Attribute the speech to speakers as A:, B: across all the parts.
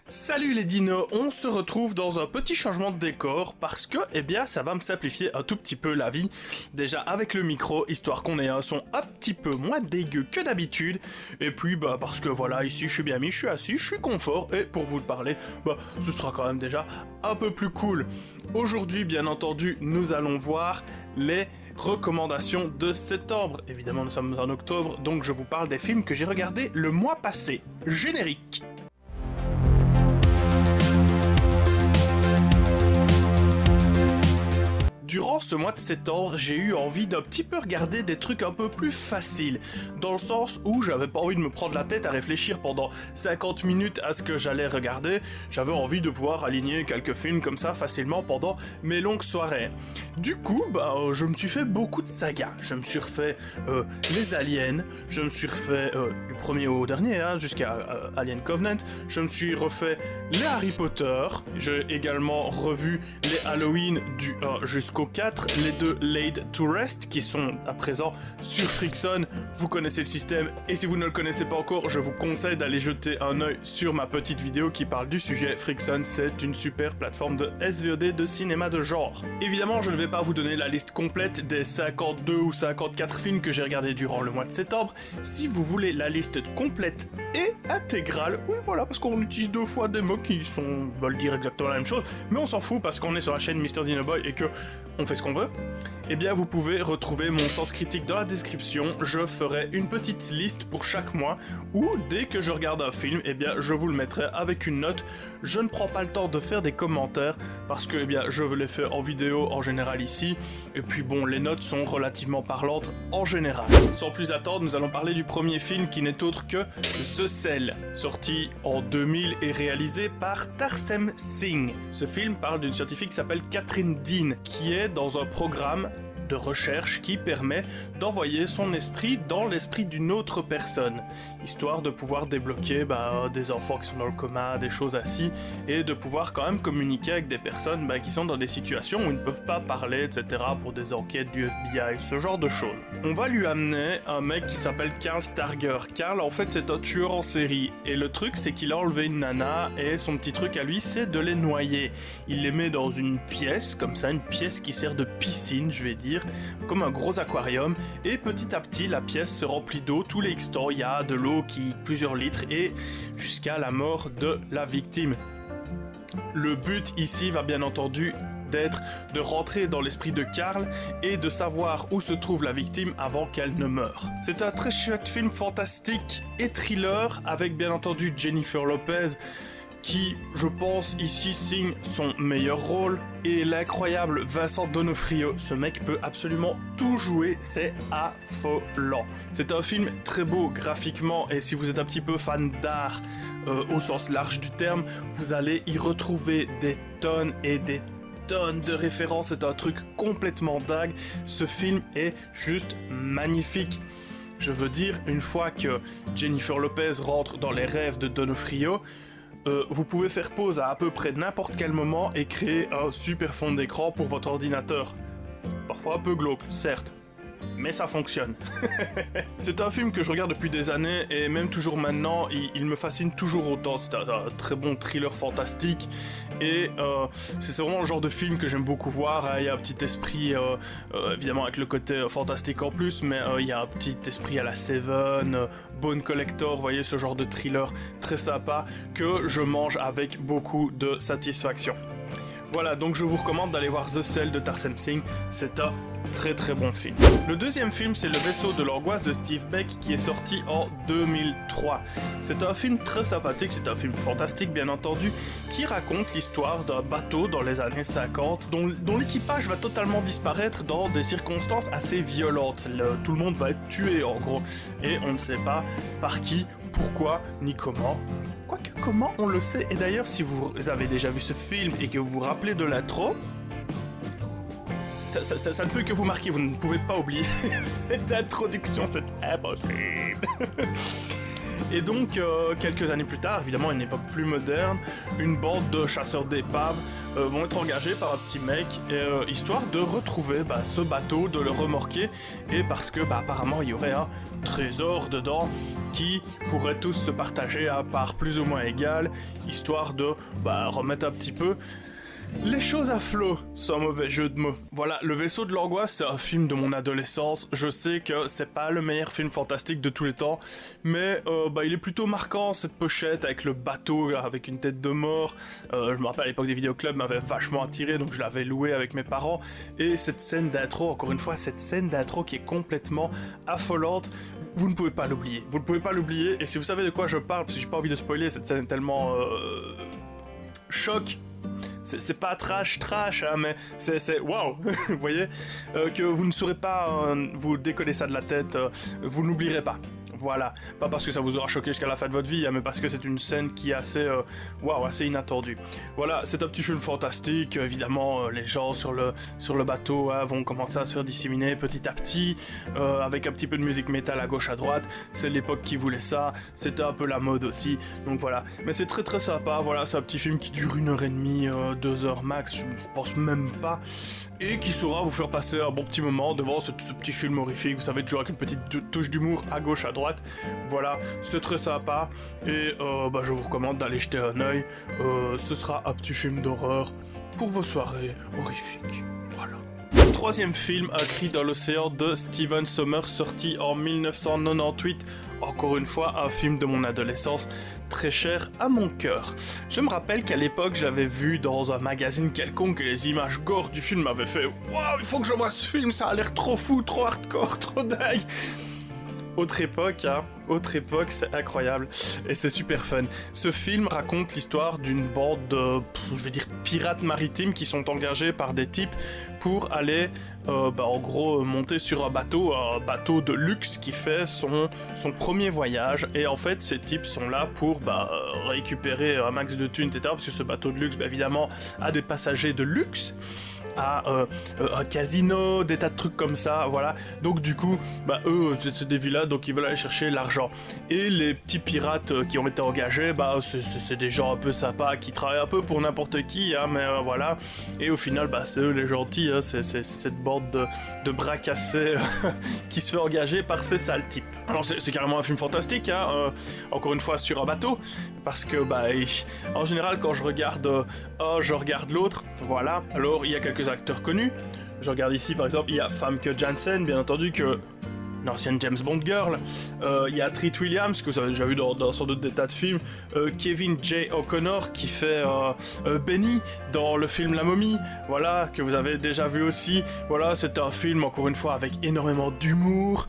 A: Salut les dinos, on se retrouve dans un petit changement de décor parce que, ça va me simplifier un tout petit peu la vie. Déjà avec le micro, histoire qu'on ait un son un petit peu moins dégueu que d'habitude. Et puis, parce que voilà, ici je suis bien mis, je suis assis, je suis confort. Et pour vous parler, ce sera quand même déjà un peu plus cool. Aujourd'hui, bien entendu, nous allons voir les recommandations de septembre. Évidemment, nous sommes en octobre, donc je vous parle des films que j'ai regardés le mois passé. Générique. Durant ce mois de septembre, j'ai eu envie d'un petit peu regarder des trucs un peu plus faciles, dans le sens où j'avais pas envie de me prendre la tête à réfléchir pendant 50 minutes à ce que j'allais regarder, j'avais envie de pouvoir aligner quelques films comme ça facilement pendant mes longues soirées. Du coup, je me suis fait beaucoup de sagas, je me suis refait les Aliens, je me suis refait du premier au dernier, jusqu'à Alien Covenant, je me suis refait les Harry Potter, j'ai également revu les Halloween du 1 jusqu'au 4, les deux Laid to Rest qui sont à présent sur Frixon, vous connaissez le système et si vous ne le connaissez pas encore, je vous conseille d'aller jeter un œil sur ma petite vidéo qui parle du sujet. Frixon, c'est une super plateforme de SVOD de cinéma de genre. Évidemment, je ne vais pas vous donner la liste complète des 52 ou 54 films que j'ai regardés durant le mois de septembre. Si vous voulez la liste complète et intégrale, oui voilà, parce qu'on utilise deux fois des mots qui veulent dire exactement la même chose, mais on s'en fout parce qu'on est sur la chaîne Mr. Dinoboy et que on fait ce qu'on veut, vous pouvez retrouver mon sens critique dans la description. Je ferai une petite liste pour chaque mois où dès que je regarde un film, je vous le mettrai avec une note. Je ne prends pas le temps de faire des commentaires parce que je les fais en vidéo en général ici. Et puis les notes sont relativement parlantes en général. Sans plus attendre, nous allons parler du premier film qui n'est autre que The Cell, sorti en 2000 et réalisé par Tarsem Singh. Ce film parle d'une scientifique qui s'appelle Catherine Dean, qui est dans un programme de recherche qui permet d'envoyer son esprit dans l'esprit d'une autre personne, histoire de pouvoir débloquer des enfants qui sont dans le coma, des choses ainsi, et de pouvoir quand même communiquer avec des personnes qui sont dans des situations où ils ne peuvent pas parler, etc. pour des enquêtes du FBI, ce genre de choses. On va lui amener un mec qui s'appelle Carl Starger. Carl, en fait, c'est un tueur en série, et le truc, c'est qu'il a enlevé une nana, et son petit truc à lui, c'est de les noyer. Il les met dans une pièce, comme ça, une pièce qui sert de piscine, je vais dire, comme un gros aquarium, et petit à petit la pièce se remplit d'eau. Tous les X temps il y a de l'eau qui plusieurs litres et jusqu'à la mort de la victime. Le but ici va bien entendu d'être de rentrer dans l'esprit de Carl et de savoir où se trouve la victime avant qu'elle ne meure. C'est un très chouette film fantastique et thriller avec bien entendu Jennifer Lopez qui, je pense, ici signe son meilleur rôle, et l'incroyable Vincent D'Onofrio. Ce mec peut absolument tout jouer, c'est affolant. C'est un film très beau graphiquement, et si vous êtes un petit peu fan d'art, au sens large du terme, vous allez y retrouver des tonnes et des tonnes de références. C'est un truc complètement dingue. Ce film est juste magnifique. Je veux dire, une fois que Jennifer Lopez rentre dans les rêves de D'Onofrio, vous pouvez faire pause à peu près n'importe quel moment et créer un super fond d'écran pour votre ordinateur. Parfois un peu glauque, certes, mais ça fonctionne. C'est un film que je regarde depuis des années et même toujours maintenant, il me fascine toujours autant. C'est un très bon thriller fantastique et c'est vraiment le genre de film que j'aime beaucoup voir. Il y a un petit esprit, évidemment avec le côté fantastique en plus, mais il y a un petit esprit à la Seven, Bone Collector, vous voyez, ce genre de thriller très sympa que je mange avec beaucoup de satisfaction. Voilà, donc je vous recommande d'aller voir The Cell de Tarsem Singh, c'est un très très bon film. Le deuxième film, c'est Le Vaisseau de l'Angoisse de Steve Beck qui est sorti en 2003. C'est un film très sympathique, c'est un film fantastique bien entendu, qui raconte l'histoire d'un bateau dans les années 50 dont l'équipage va totalement disparaître dans des circonstances assez violentes. Tout le monde va être tué en gros, et on ne sait pas par qui, pourquoi, ni comment. Quoique comment, on le sait. Et d'ailleurs, si vous avez déjà vu ce film et que vous vous rappelez de l'intro, ça ne peut que vous marquer, vous ne pouvez pas oublier cette introduction, c'est impossible. Et donc, quelques années plus tard, évidemment une époque plus moderne, une bande de chasseurs d'épaves vont être engagés par un petit mec, histoire de retrouver ce bateau, de le remorquer, et parce que apparemment il y aurait un trésor dedans qui pourrait tous se partager à part plus ou moins égale, histoire de remettre un petit peu les choses à flot, sans mauvais jeu de mots. Voilà, Le Vaisseau de l'Angoisse, c'est un film de mon adolescence. Je sais que c'est pas le meilleur film fantastique de tous les temps, mais il est plutôt marquant, cette pochette avec le bateau, avec une tête de mort. Je me rappelle à l'époque des vidéoclubs m'avait vachement attiré, donc je l'avais loué avec mes parents. Et cette scène d'intro, encore une fois, cette scène d'intro qui est complètement affolante, vous ne pouvez pas l'oublier. Vous ne pouvez pas l'oublier, et si vous savez de quoi je parle, parce que j'ai pas envie de spoiler, cette scène est tellement choc. C'est pas trash, hein, mais c'est waouh, vous voyez, que vous ne saurez pas vous décoller ça de la tête, vous n'oublierez pas. Voilà, pas parce que ça vous aura choqué jusqu'à la fin de votre vie, hein, mais parce que c'est une scène qui est assez, assez inattendue. Voilà, c'est un petit film fantastique, évidemment, les gens sur le bateau vont commencer à se faire disséminer petit à petit, avec un petit peu de musique métal à gauche à droite, c'est l'époque qui voulait ça, c'était un peu la mode aussi, donc voilà. Mais c'est très très sympa, voilà, c'est un petit film qui dure 1h30, 2h max, je pense même pas, et qui saura vous faire passer un bon petit moment devant ce petit film horrifique, vous savez, toujours avec une petite touche d'humour à gauche à droite. Voilà, c'est très sympa et je vous recommande d'aller jeter un œil. Ce sera un petit film d'horreur pour vos soirées horrifiques. Voilà. Troisième film, Un cri dans l'océan de Steven Sommers, sorti en 1998. Encore une fois, un film de mon adolescence très cher à mon cœur. Je me rappelle qu'à l'époque, je l'avais vu dans un magazine quelconque et les images gore du film m'avaient fait « Waouh, il faut que je vois ce film, ça a l'air trop fou, trop hardcore, trop dingue !» Autre époque, c'est incroyable et c'est super fun. Ce film raconte l'histoire d'une bande de, pirates maritimes qui sont engagés par des types pour aller, en gros, monter sur un bateau de luxe qui fait son premier voyage. Et en fait, ces types sont là pour récupérer un max de thunes, etc. Parce que ce bateau de luxe, évidemment, a des passagers de luxe. À un casino, des tas de trucs comme ça, voilà. Donc du coup, eux, c'est des villas, donc ils veulent aller chercher l'argent. Et les petits pirates qui ont été engagés, c'est des gens un peu sympas, qui travaillent un peu pour n'importe qui, hein, mais voilà. Et au final, c'est eux les gentils, hein, c'est cette bande de bras cassés qui se fait engager par ces sales types. Alors c'est carrément un film fantastique, hein, encore une fois sur un bateau, parce que en général quand je regarde je regarde l'autre, voilà. Alors il y a quelques acteurs connus. Je regarde ici par exemple, il y a Famke Janssen, bien entendu, que l'ancienne James Bond girl. Il y a Treat Williams, que vous avez déjà vu dans sans doute des tas de films. Kevin J. O'Connor, qui fait Benny dans le film La Momie, voilà, que vous avez déjà vu aussi. Voilà, c'est un film, encore une fois, avec énormément d'humour.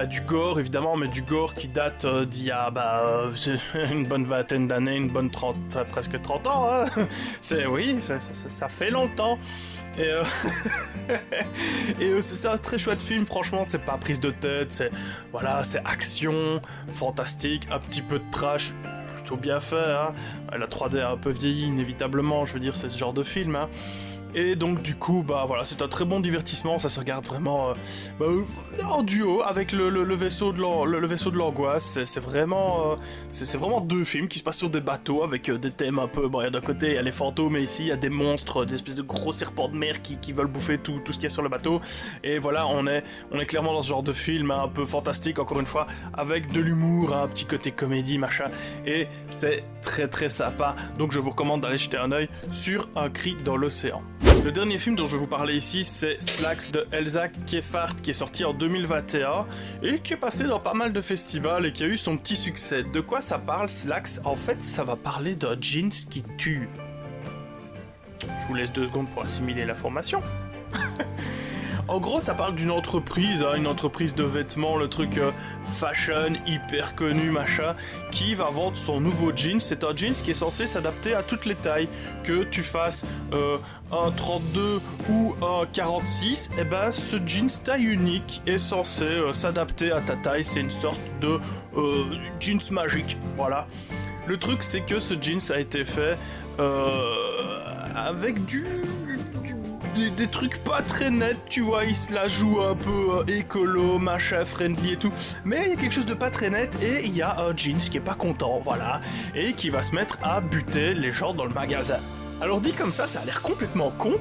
A: Du gore, évidemment, mais du gore qui date d'il y a une bonne vingtaine d'années, une bonne presque 30 ans. Hein. Ça fait longtemps. Et, c'est un très chouette film, franchement, c'est pas prise de tête, c'est action, fantastique, un petit peu de trash, plutôt bien fait, hein. La 3D a un peu vieilli, inévitablement, je veux dire, c'est ce genre de film, hein. Et donc du coup, c'est un très bon divertissement, ça se regarde vraiment en duo avec le vaisseau de l'angoisse. C'est vraiment deux films qui se passent sur des bateaux avec des thèmes un peu, d'un côté il y a les fantômes et ici il y a des monstres, des espèces de gros serpents de mer qui veulent bouffer tout ce qu'il y a sur le bateau. Et voilà, on est clairement dans ce genre de film, hein, un peu fantastique encore une fois, avec de l'humour, un petit côté comédie, machin, et c'est très très sympa. Donc je vous recommande d'aller jeter un œil sur Un cri dans l'océan. Le dernier film dont je vais vous parler ici, c'est Slax de Elsa Keffart, qui est sorti en 2021 et qui est passé dans pas mal de festivals et qui a eu son petit succès. De quoi ça parle, Slax? En fait, ça va parler d'un jeans qui tue. Je vous laisse 2 secondes pour assimiler l'information. En gros, ça parle d'une entreprise, hein, une entreprise de vêtements, le truc fashion, hyper connu, machin, qui va vendre son nouveau jeans. C'est un jeans qui est censé s'adapter à toutes les tailles. Que tu fasses un 32 ou un 46, ce jeans taille unique est censé s'adapter à ta taille. C'est une sorte de jeans magique, voilà. Le truc, c'est que ce jeans a été fait avec des trucs pas très nets, tu vois, il se la joue un peu écolo, machin, friendly et tout, mais il y a quelque chose de pas très net, et il y a un Jeans qui est pas content, voilà, et qui va se mettre à buter les gens dans le magasin. Alors dit comme ça a l'air complètement con,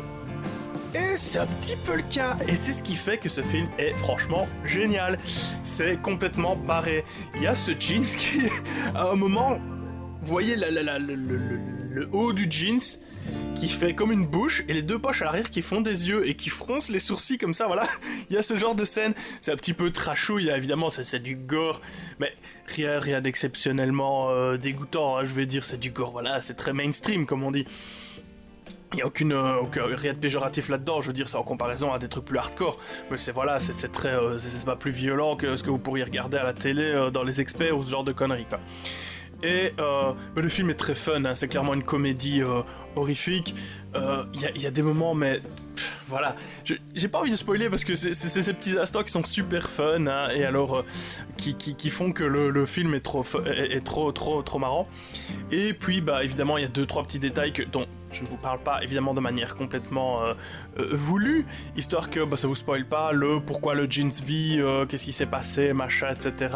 A: et c'est un petit peu le cas, et c'est ce qui fait que ce film est franchement génial. C'est complètement barré. Il y a ce Jeans qui, à un moment, vous voyez le haut du jeans qui fait comme une bouche, et les deux poches à l'arrière qui font des yeux et qui froncent les sourcils comme ça, voilà. Il y a ce genre de scène, c'est un petit peu trashouille, évidemment, c'est du gore, mais rien d'exceptionnellement dégoûtant, hein, je vais dire, c'est du gore, voilà, c'est très mainstream comme on dit. Il n'y a rien de péjoratif là-dedans, je veux dire, c'est en comparaison à des trucs plus hardcore, mais c'est voilà, c'est très, c'est pas plus violent que ce que vous pourriez regarder à la télé dans les experts ou ce genre de conneries, quoi. Et mais le film est très fun, hein, c'est clairement une comédie horrifique. Il y a des moments, mais voilà, j'ai pas envie de spoiler parce que c'est ces petits instants qui sont super fun, hein, et alors qui font que le film est trop marrant. Et puis bah évidemment il y a 2-3 petits détails dont je ne vous parle pas évidemment de manière complètement voulue, histoire que bah, ça vous spoil pas pourquoi le Jeans vit, qu'est-ce qui s'est passé, machin, etc.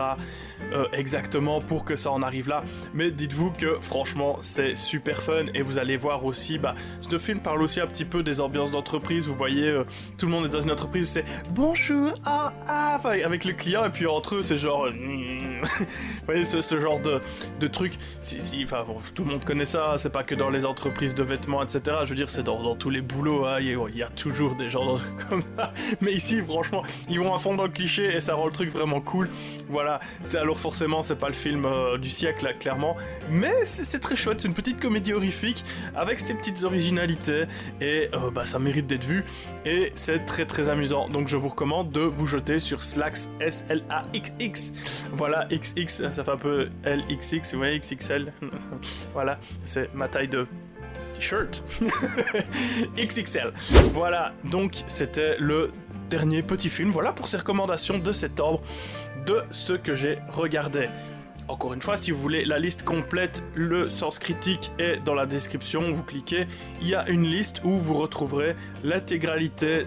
A: Exactement pour que ça en arrive là. Mais dites-vous que franchement c'est super fun, et vous allez voir aussi, bah, ce film parle aussi un petit peu des ambiances d'entreprise. Vous voyez, tout le monde est dans une entreprise, c'est bonjour, avec le client, et puis entre eux c'est genre vous voyez ce genre de truc. Enfin bon, tout le monde connaît ça, c'est pas que dans les entreprises de vêtements, etc. Je veux dire, c'est dans tous les boulots, hein, il y a toujours des gens comme ça. Mais ici, franchement, ils vont à fond dans le cliché et ça rend le truc vraiment cool. Voilà, alors forcément, c'est pas le film du siècle, là, clairement. Mais c'est très chouette, c'est une petite comédie horrifique avec ses petites originalités, et bah, ça mérite d'être vu. Et c'est très amusant. Donc je vous recommande de vous jeter sur Slaxx, SLAXX. Voilà, XX, ça fait un peu LXX, ouais, XXL. Voilà, c'est ma taille de t-shirt. XXL. Voilà, donc c'était le dernier petit film. Voilà pour ces recommandations de septembre de ce que j'ai regardé. Encore une fois, si vous voulez la liste complète, le sens critique est dans la description, vous cliquez, il y a une liste où vous retrouverez l'intégralité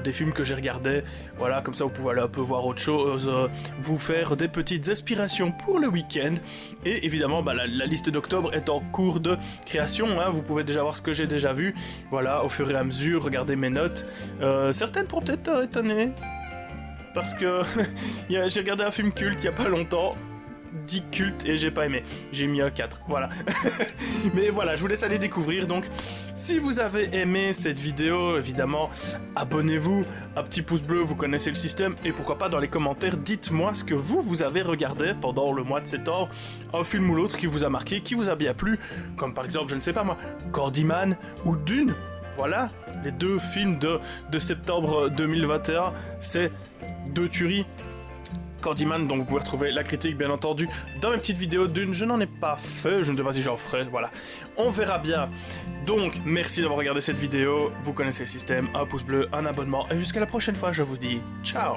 A: des films que j'ai regardés. Voilà, comme ça vous pouvez aller un peu voir autre chose, vous faire des petites aspirations pour le week-end. Et évidemment, bah, la liste d'octobre est en cours de création, hein, vous pouvez déjà voir ce que j'ai déjà vu. Voilà, au fur et à mesure, regardez mes notes. Certaines pourront peut-être étonner, parce que j'ai regardé un film culte il y a pas longtemps, dit culte, et j'ai pas aimé. J'ai mis un 4, voilà. Mais voilà, je vous laisse aller découvrir. Donc, si vous avez aimé cette vidéo, évidemment, abonnez-vous, un petit pouce bleu, vous connaissez le système, et pourquoi pas dans les commentaires, dites-moi ce que vous avez regardé pendant le mois de septembre, un film ou l'autre qui vous a marqué, qui vous a bien plu, comme par exemple, je ne sais pas moi, Candyman ou Dune. Voilà, les deux films de septembre 2021, c'est deux tueries. Candyman, donc vous pouvez retrouver la critique bien entendu dans mes petites vidéos d'une. Je n'en ai pas fait, je ne sais pas si j'en ferai, voilà. On verra bien. Donc, merci d'avoir regardé cette vidéo, vous connaissez le système, un pouce bleu, un abonnement, et jusqu'à la prochaine fois, je vous dis ciao.